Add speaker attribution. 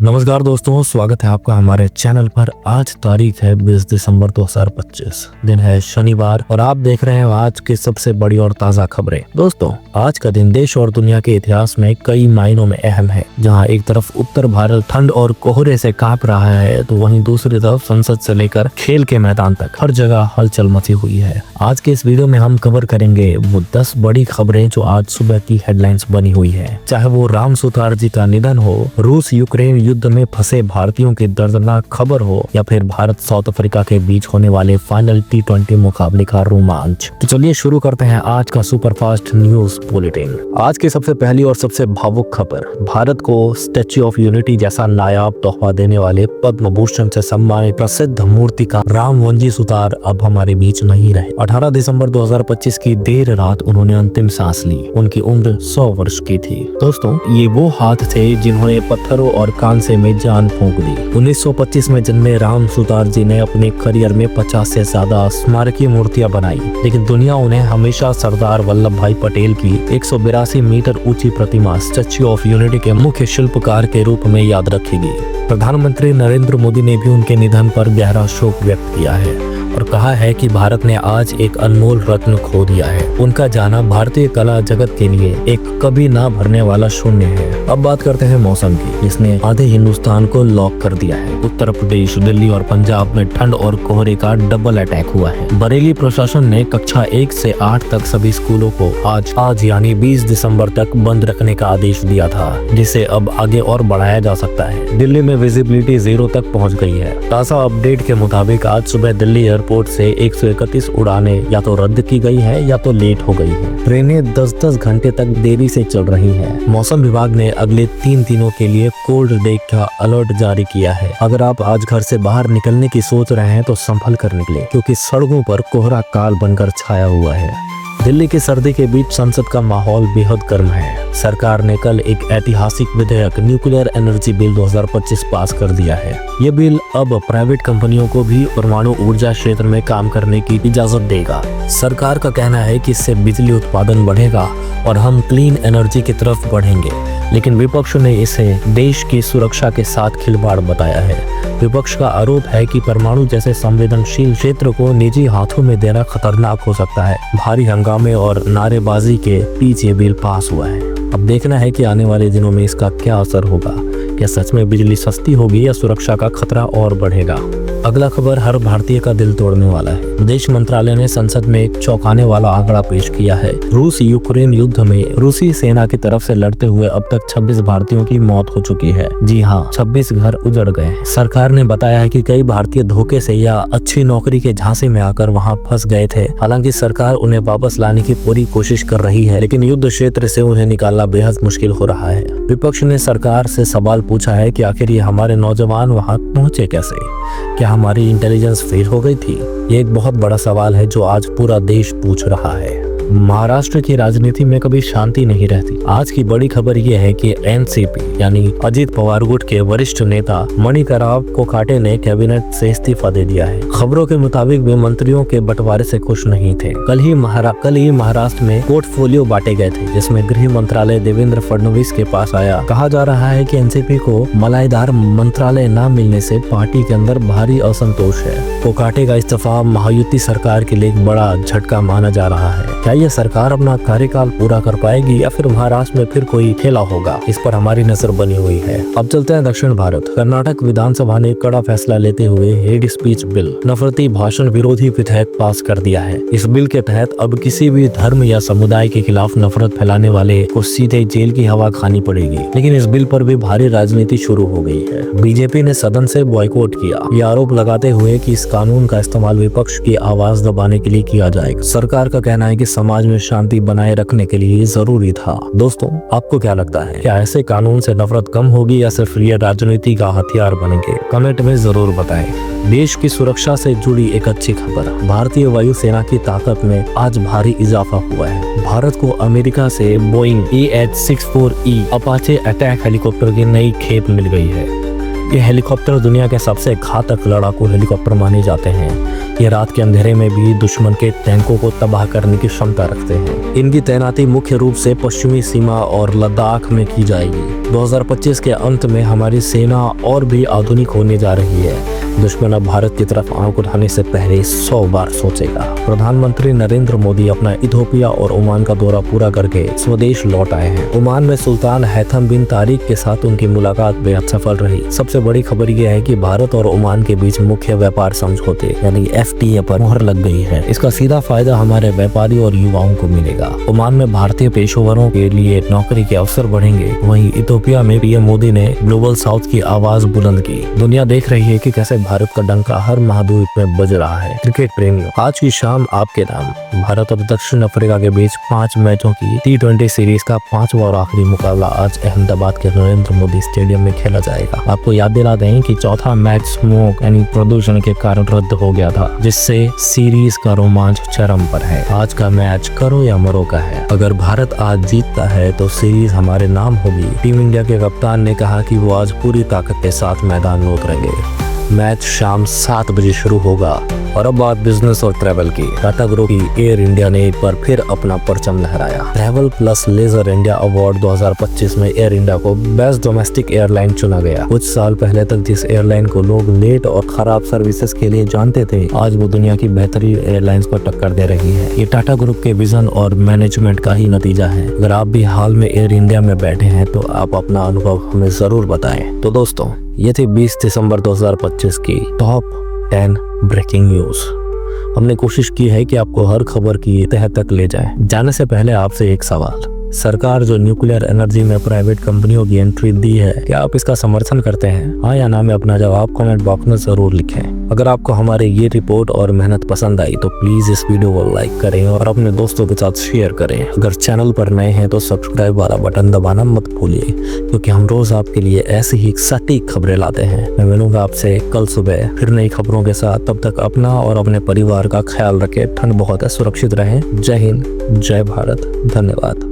Speaker 1: नमस्कार दोस्तों, स्वागत है आपका हमारे चैनल पर। आज तारीख है 20 दिसंबर 2025, दिन है शनिवार और आप देख रहे हैं आज की सबसे बड़ी और ताज़ा खबरें। दोस्तों, आज का दिन देश और दुनिया के इतिहास में कई मायनों में अहम है। जहां एक तरफ उत्तर भारत ठंड और कोहरे से कांप रहा है, तो वहीं दूसरी तरफ संसद से लेकर खेल के मैदान तक हर जगह हलचल मची हुई है। आज के इस वीडियो में हम कवर करेंगे वो 10 बड़ी खबरें जो आज सुबह की हेडलाइंस बनी हुई है। चाहे वो राम सुतार जी का निधन हो, रूस यूक्रेन युद्ध में फंसे भारतीयों की दर्दनाक खबर हो, या फिर भारत साउथ अफ्रीका के बीच होने वाले फाइनल T20 मुकाबले का रोमांच। तो चलिए शुरू करते हैं आज का सुपरफास्ट न्यूज बुलेटिन। आज की सबसे पहली और सबसे भावुक खबर, भारत को स्टैच्यू ऑफ यूनिटी जैसा नायाब तोहफा देने वाले पद्म भूषण से सम्मानित प्रसिद्ध मूर्तिकार रामवंजी सुतार अब हमारे बीच नहीं रहे। 18 दिसंबर 2025 की देर रात उन्होंने अंतिम सांस ली। उनकी उम्र 100 वर्ष की थी। दोस्तों, ये वो हाथ थे जिन्होंने पत्थरों और कांसे में जान फूंक दी। 1925 में जन्मे राम सुतार जी ने अपने करियर में 50 से ज्यादा स्मारकीय मूर्तियां बनाई, लेकिन दुनिया उन्हें हमेशा सरदार वल्लभ भाई पटेल की 182 मीटर ऊंची प्रतिमा स्टैच्यू ऑफ यूनिटी के मुख्य शिल्पकार के रूप में याद रखेगी। प्रधानमंत्री नरेंद्र मोदी ने भी उनके निधन पर गहरा शोक व्यक्त किया है और कहा है कि भारत ने आज एक अनमोल रत्न खो दिया है। उनका जाना भारतीय कला जगत के लिए एक कभी ना भरने वाला शून्य है। अब बात करते हैं मौसम की, जिसने आधे हिंदुस्तान को लॉक कर दिया है। उत्तर प्रदेश, दिल्ली और पंजाब में ठंड और कोहरे का डबल अटैक हुआ है। बरेली प्रशासन ने कक्षा 1 से 8 तक सभी स्कूलों को आज यानी 20 दिसंबर तक बंद रखने का आदेश दिया था, जिसे अब आगे और बढ़ाया जा सकता है। दिल्ली में विजिबिलिटी 0 तक पहुँच गई है। ताज़ा अपडेट के मुताबिक आज सुबह दिल्ली एयरपोर्ट से 131 उड़ानें या तो रद्द की गई है या तो लेट हो गई है। ट्रेनें 10-10 घंटे तक देरी से चल रही हैं। मौसम विभाग ने अगले 3 दिनों के लिए कोल्ड डे का अलर्ट जारी किया है। अगर आप आज घर से बाहर निकलने की सोच रहे हैं तो संभल कर निकलें, क्योंकि सड़कों पर कोहरा काल बनकर छाया हुआ है। दिल्ली की सर्दी के बीच संसद का माहौल बेहद गर्म है। सरकार ने कल एक ऐतिहासिक विधेयक न्यूक्लियर एनर्जी बिल 2025 पास कर दिया है। ये बिल अब प्राइवेट कंपनियों को भी परमाणु ऊर्जा क्षेत्र में काम करने की इजाजत देगा। सरकार का कहना है कि इससे बिजली उत्पादन बढ़ेगा और हम क्लीन एनर्जी की तरफ बढ़ेंगे, लेकिन विपक्ष ने इसे देश की सुरक्षा के साथ खिलवाड़ बताया है। विपक्ष का आरोप है कि परमाणु जैसे संवेदनशील क्षेत्र को निजी हाथों में देना खतरनाक हो सकता है। भारी हंगामे और नारेबाजी के बीच ये बिल पास हुआ है। अब देखना है कि आने वाले दिनों में इसका क्या असर होगा। क्या सच में बिजली सस्ती होगी या सुरक्षा का खतरा और बढ़ेगा? अगला खबर हर भारतीय का दिल तोड़ने वाला है। विदेश मंत्रालय ने संसद में एक चौंकाने वाला आंकड़ा पेश किया है। रूस यूक्रेन युद्ध में रूसी सेना की तरफ से लड़ते हुए अब तक 26 भारतीयों की मौत हो चुकी है। जी हाँ, 26 घर उजड़ गए। सरकार ने बताया है कि कई भारतीय धोखे से या अच्छी नौकरी के झांसे में आकर वहां फंस गए थे। हालांकि सरकार उन्हें वापस लाने की पूरी कोशिश कर रही है, लेकिन युद्ध क्षेत्र से उन्हें निकालना बेहद मुश्किल हो रहा है। विपक्ष ने सरकार से सवाल पूछा है कि आखिर ये हमारे नौजवान वहां पहुंचे कैसे? क्या हमारी इंटेलिजेंस फेल हो गई थी? ये एक बहुत बड़ा सवाल है जो आज पूरा देश पूछ रहा है। महाराष्ट्र की राजनीति में कभी शांति नहीं रहती। आज की बड़ी खबर यह है कि एनसीपी यानी अजित पवार गुट के वरिष्ठ नेता मणिकराव कोकाटे ने कैबिनेट से इस्तीफा दे दिया है। खबरों के मुताबिक वे मंत्रियों के बंटवारे से खुश नहीं थे। कल ही महाराष्ट्र में पोर्टफोलियो बांटे गए थे, जिसमें गृह मंत्रालय देवेंद्र फडणवीस के पास आया। कहा जा रहा है कि एनसीपी को मलाईदार मंत्रालय न मिलने से पार्टी के अंदर भारी असंतोष है। कोकाटे का इस्तीफा महायुति सरकार के लिए एक बड़ा झटका माना जा रहा है। क्या ये सरकार अपना कार्यकाल पूरा कर पाएगी या फिर महाराष्ट्र में फिर कोई खेला होगा? इस पर हमारी नजर बनी हुई है। अब चलते हैं दक्षिण भारत। कर्नाटक विधानसभा ने कड़ा फैसला लेते हुए हेड स्पीच बिल, नफरती भाषण विरोधी विधेयक पास कर दिया है। इस बिल के तहत अब किसी भी धर्म या समुदाय के खिलाफ नफरत फैलाने वाले को सीधे जेल की हवा खानी पड़ेगी। लेकिन इस बिल पर भी भारी राजनीति शुरू हो गई है। बीजेपी ने सदन से बॉयकॉट किया, ये आरोप लगाते हुए कि इस कानून का इस्तेमाल विपक्ष की आवाज दबाने के लिए किया जाएगा। सरकार का कहना है कि समाज में शांति बनाए रखने के लिए जरूरी था। दोस्तों, आपको क्या लगता है? क्या ऐसे कानून से नफरत कम होगी या सिर्फ ये राजनीति का हथियार बनेंगे? कमेंट में जरूर बताएं। देश की सुरक्षा से जुड़ी एक अच्छी खबर, भारतीय वायुसेना की ताकत में आज भारी इजाफा हुआ है। भारत को अमेरिका से Boeing AH-64E Apache attack helicopter की नई खेप मिल गई है। ये हेलीकॉप्टर दुनिया के सबसे घातक लड़ाकू हेलीकॉप्टर माने जाते हैं। ये रात के अंधेरे में भी दुश्मन के टैंकों को तबाह करने की क्षमता रखते हैं। इनकी तैनाती मुख्य रूप से पश्चिमी सीमा और लद्दाख में की जाएगी। 2025 के अंत में हमारी सेना और भी आधुनिक होने जा रही है। दुश्मन अब भारत की तरफ आंख उठाने से पहले 100 बार सोचेगा। प्रधानमंत्री नरेंद्र मोदी अपना इथोपिया और ओमान का दौरा पूरा करके स्वदेश लौट आए हैं। ओमान में सुल्तान हैथम बिन तारिक के साथ उनकी मुलाकात बेहद सफल रही। सबसे बड़ी खबर यह है कि भारत और ओमान के बीच मुख्य व्यापार समझौते यानी FTA पर मुहर लग गई है। इसका सीधा फायदा हमारे व्यापारी और युवाओं को मिलेगा। ओमान में भारतीय पेशेवरों के लिए नौकरी के अवसर बढ़ेंगे। वहीं इथोपिया में पीएम मोदी ने ग्लोबल साउथ की आवाज बुलंद की। दुनिया देख रही है कि कैसे भारत का डंका हर महाद्वीप में बज रहा है। क्रिकेट प्रेमियों, आज की शाम आपके नाम। भारत और दक्षिण अफ्रीका के बीच 5 मैचों की T20 सीरीज का 5वां और आखिरी मुकाबला आज अहमदाबाद के नरेंद्र मोदी स्टेडियम में खेला जाएगा। आपको याद दिला दें कि चौथा मैच स्मोक यानी प्रदूषण के कारण रद्द हो गया था, जिससे सीरीज का रोमांच चरम पर है। आज का मैच करो या मरो का है। अगर भारत आज जीतता है तो सीरीज हमारे नाम होगी। टीम इंडिया के कप्तान ने कहा कि वो आज पूरी ताकत के साथ मैदान में उतरेंगे। मैच शाम 7 बजे शुरू होगा। और अब बात बिजनेस और ट्रैवल की। टाटा ग्रुप की एयर इंडिया ने एक बार फिर अपना परचम लहराया। Travel plus leisure India award 2025 में एयर इंडिया को बेस्ट डोमेस्टिक एयरलाइन चुना गया। कुछ साल पहले तक जिस एयरलाइन को लोग लेट और खराब सर्विसेज के लिए जानते थे, आज वो दुनिया की बेहतरीन एयरलाइंस को टक्कर दे रही है। ये टाटा ग्रुप के विजन और मैनेजमेंट का ही नतीजा है। अगर आप भी हाल में एयर इंडिया में बैठे हैं तो आप अपना अनुभव हमें जरूर बताएं। तो दोस्तों, ये थी 20 दिसंबर 2025 की टॉप 10 ब्रेकिंग न्यूज। हमने कोशिश की है कि आपको हर खबर की तह तक ले जाए। जाने से पहले आपसे एक सवाल, सरकार जो न्यूक्लियर एनर्जी में प्राइवेट कंपनियों की एंट्री दी है, क्या आप इसका समर्थन करते हैं? हाँ या ना में अपना जवाब कमेंट बॉक्स में जरूर लिखें। अगर आपको हमारे ये रिपोर्ट और मेहनत पसंद आई तो प्लीज इस वीडियो को लाइक करें और अपने दोस्तों के साथ शेयर करें। अगर चैनल पर नए हैं तो सब्सक्राइब वाला बटन दबाना मत भूलिए, क्योंकि हम रोज आपके लिए ऐसी ही सटीक खबरें लाते हैं। मैं मिलूंगा आपसे कल सुबह फिर नई खबरों के साथ। तब तक अपना और अपने परिवार का ख्याल रखें। ठंड बहुत है, सुरक्षित रहें। जय हिंद, जय भारत, धन्यवाद।